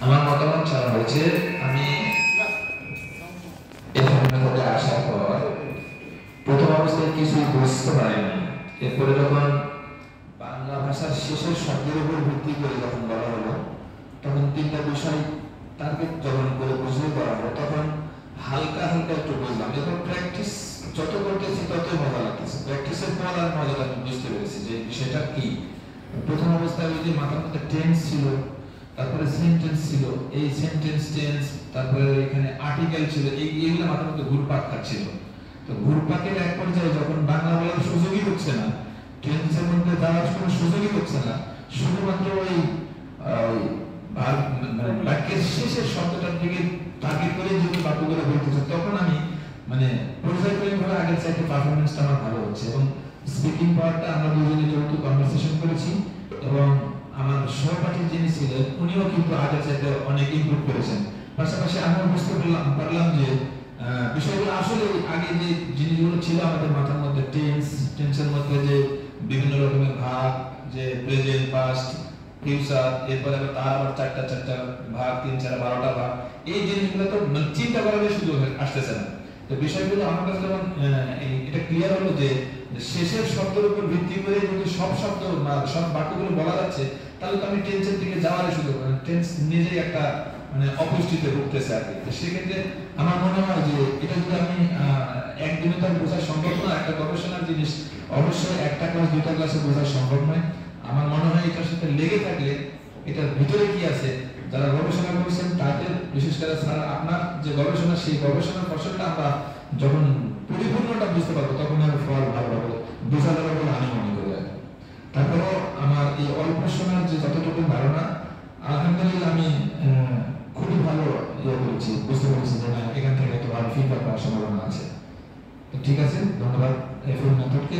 আমার মতামত চাওয়া হয়েছে। আমি এখানে আসার পর প্রথম অবস্থায় কিছুই বুঝতে পারিনি। এরপরে যখন বাংলা ভাষার শেষের শব্দের উপর ভিত্তি করে যখন বলা হলো, তখন তিনটা বিষয় টার্গেট যখন করে বুঝিয়ে করা হলো, তখন হালকা হালকা একটু বুঝলাম। যখন প্র্যাকটিস যত করতেছি ততই মজা লাগতেছে। প্র্যাকটিসের পর আর মজাটা আমি বুঝতে পেরেছি যে বিষয়টা কি। প্রথম অবস্থায় ওই যে মাথার মধ্যে টেন্স ছিল, তারপরে সেন্টেন্স ছিল, এই সেন্টেন্স টেন্স, তারপরে এখানে আর্টিকেল ছিল, এইগুলো মাথার মধ্যে ঘুরপাক খাচ্ছিল। তো ঘুরপাকের এক পর্যায়ে যখন বাংলা বলার সুযোগই হচ্ছে না, টেন্সের মধ্যে যাওয়ার কোনো সুযোগই হচ্ছে না, শুধুমাত্র ওই মানে বাক্যের শেষের শব্দটার দিকে টার্গেট করে যদি বাক্যগুলো বলতেছে, তখন আমি মানে পর্যায়ক্রমিকভাবে আগের চাইতে পারফরমেন্সটা আমার ভালো হচ্ছে। এবং স্পিকিং পাওয়ারটা আমরা দুজনে যৌথ কনভারসেশন করেছি, এবং আমার সহপাঠী যিনি ছিলেন উনিও কিন্তু আগের চাইতে অনেক ইমপ্রুভ করেছেন। পাশাপাশি আমিও বুঝতে পারলাম যে বিষয়গুলো আসলে আগে যে জিনিসগুলো ছিল আমাদের মাথার মধ্যে, টেন্সের মধ্যে যে বিভিন্ন রকমের ভাগ, যে প্রেজেন্ট, পাস্ট, ফিউচার, এরপরে আবার তার আবার চারটা ভাগ, 3 4 12টা ভাগ, এই জিনিসগুলো তো চিন্তা করার সুযোগ আসতেছে না। তো বিষয়গুলো আমার কাছে যখন এটা ক্লিয়ার হলো যে শেষের শব্দের উপর ভিত্তি করে যদি সব শব্দ সব বাক্যগুলো বলা যাচ্ছে, তাহলে তো আমি টেন্সের দিকে যাওয়ার সুযোগ, টেন্স নিজেই একটা মানে অপুষ্টিতে ভুগতেছে আর কি। তো সেক্ষেত্রে আমার মনে হয় যে এটা যদি আমি একদিনে তো বোঝা সম্ভব না, একটা গবেষণার জিনিস অবশ্যই একটা ক্লাস 2টা ক্লাসে বোঝা সম্ভব নয়। আমার মনে হয় এটার সাথে লেগে থাকলে এটার ভিতরে কি আছে, যারা গবেষণা করছেন তাদের, বিশেষ করে স্যার আপনার যে গবেষণা, সেই গবেষণার ফসলটা আমরা যখন পরিপূর্ণটা বুঝতে পারবো, তখন আর ফল ভালোভাবে বোঝা যাবে বলে আমি মনে করি। তারপরেও আমার এই অল্প সময়ের যে যতটুকু ধারণা, আলহামদুলিল্লাহ আমি খুবই ভালো করেছি, বুঝতে পেরেছি যে না, এখান থেকে একটা ভালো ফিডব্যাক পাওয়ার সম্ভাবনা আছে। ঠিক আছে, ধন্যবাদ এফএম মেথডকে।